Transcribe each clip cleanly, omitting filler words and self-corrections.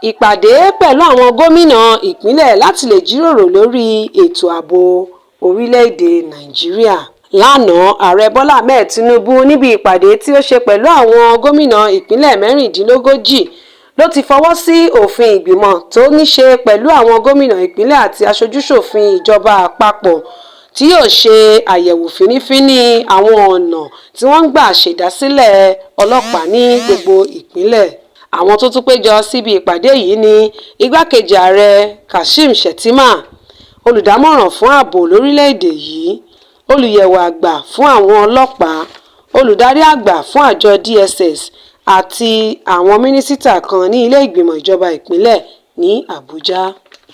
Ìpàdé pẹ̀lú àwọn gómìnà ìpínlẹ̀ láti lè jíròrò lórí ètò ààbò orílẹ̀-èdè Nàìjíríà. Lánàá, Ààrẹ Bọ́lá Ahmed Tinunbu níbi ìpàdé tí ó ṣe pẹ̀lú àwọn gómìnà ìpínlẹ̀ mẹ́rìndínlógójì ló ti fọwọ́ sí òfin ìgbìmọ̀ tó ní ṣe pẹ̀lú àwọn gómìnà ìpínlẹ̀ àti aṣojú-ṣòfin ìjọba àpapọ̀ tí yóò ṣe àyẹ̀wò fínífíní àwọn ọ̀nà tí wọ́n ń gbà ṣèdásílẹ̀ ọlọ́pàá ní gbogbo ìpínlẹ̀. Àwọn tó tún péjọ síbi ìpàdé yìí ni igbákejì ààrẹ Kashim Shettima, olùdámọ̀ràn fún ààbò lórílẹ̀‐èdè yìí, olùyẹ̀wò àgbà fún àwọn ọlọ́pàá, olùdarí àgbà fún àjọ DSS àti àwọn mínísítà kan ní ilé ìgbìmọ̀ ìjọba ìpínlẹ̀ ní Àbújá.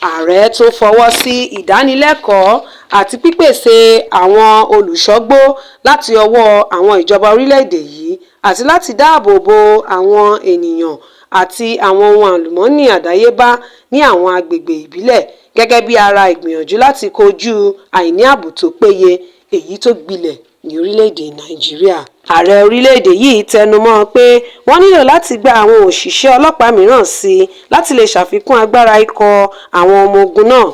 Ààrẹ tún fọwọ́ sí ìdánilẹ́kọ̀ọ́ àti pípèsè àwọn olùṣọ́gbó láti ọwọ́ àwọn ìjọba orílẹ̀-èdè yìí àti láti dáàbò bo àwọn ènìyàn àti àwọn ohun àlùmọ́ọ́nì àdáyébá ní àwọn agbègbè ìbílẹ̀ gẹ́gẹ́ bí ara ìgbìyànjú láti kojú àìní ààbò tó péye èyí tó gbilẹ̀ ní orílẹ̀-èdè Nàìjíríà. Ààrẹ orílẹ̀-èdè yìí tẹnumọ́ pé wọ́n nílò láti gba àwọn òṣìṣẹ́ ọlọ́pàá mìíràn sí i láti lè ṣàfikún agbára ikọ̀ àwọn ọmọ ogun náà.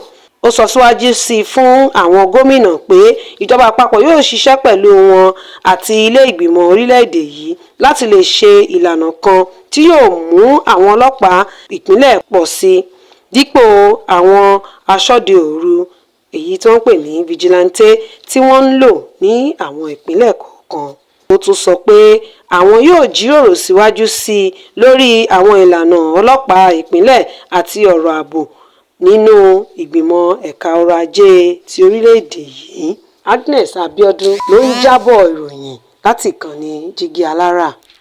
Ó sọ síwájú sí i fún àwọn gómìnà pé ìjọba àpapọ̀ yóò ṣiṣẹ́ pẹ̀lú wọn àti ilé ìgbìmọ̀ orílẹ̀-èdè yìí láti lè ṣe ìlànà kan tí yóò mú àwọn ọlọ́pàá ìpínlẹ̀ pọ̀ sí i dípò àwọn aṣọ́de òru èyí tí wọ́n pè ní vigilante tí wọ́n ń lò ní àwọn ìpínlẹ̀ kọ̀ọ̀kan. Ó tún sọ pé àwọn yóò jíròrò síwájú sí i lórí àwọn ìlànà ọlọ́pàá ìpínlẹ̀ àti ọ̀rọ̀ ààbò nínú ìgbìmọ̀ ẹ̀ka ọrọ̀ ajé ti orílẹ̀-èdè yìí. Agnes Abiodun ló ń jábọ̀ ìròyìn láti ìkànnì Jígí Alára.